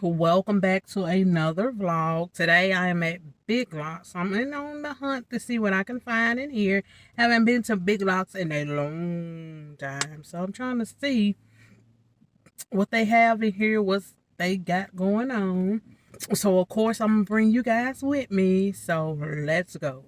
Welcome back to another vlog. Today I am at Big Lots. I'm on the hunt to see what I can find in here. Haven't been to Big Lots in a long time, so I'm trying to see what they have in here, what they got going on. So of course I'm gonna bring you guys with me. So let's go.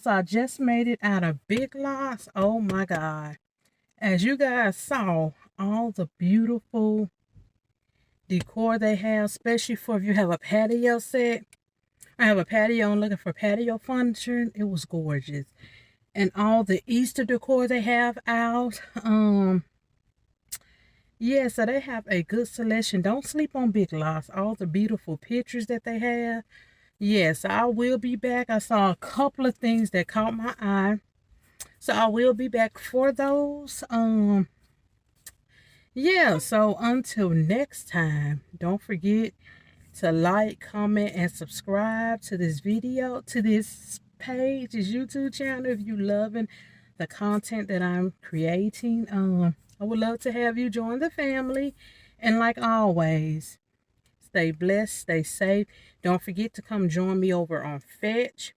Also, I just made it out of Big Lots. Oh my God. As you guys saw, all the beautiful decor they have, especially for if you have a patio set. I have a patio and looking for patio furniture. It was gorgeous. And all the Easter decor they have out. Yeah, so they have a good selection. Don't sleep on Big Lots. All the beautiful pictures that they have. Yes, I will be back. I saw a couple of things that caught my eye. So I will be back for those. Yeah, so until next time, don't forget to like, comment, and subscribe to this video, to this page, this YouTube channel, if you loving the content that I'm creating. I would love to have you join the family. And like always, stay blessed, stay safe. Don't forget to come join me over on Fetch.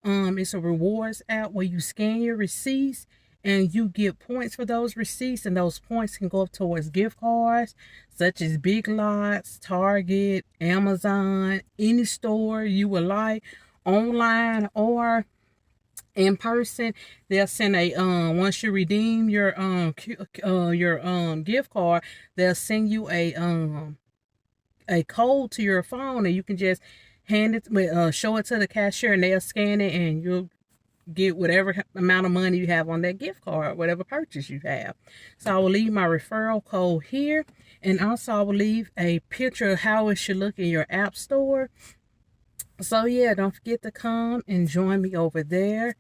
It's a rewards app where you scan your receipts and you get points for those receipts, and those points can go up towards gift cards such as Big Lots, Target, Amazon, any store you would like, online or in person. They'll send a once you redeem your gift card, they'll send you a code to your phone, and you can just hand it, show it to the cashier, and they'll scan it, and you'll get whatever amount of money you have on that gift card, whatever purchase you have. So I will leave my referral code here, and also I will leave a picture of how it should look in your app store. So yeah, don't forget to come and join me over there,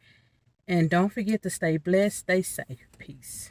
and don't forget to stay blessed, stay safe. Peace.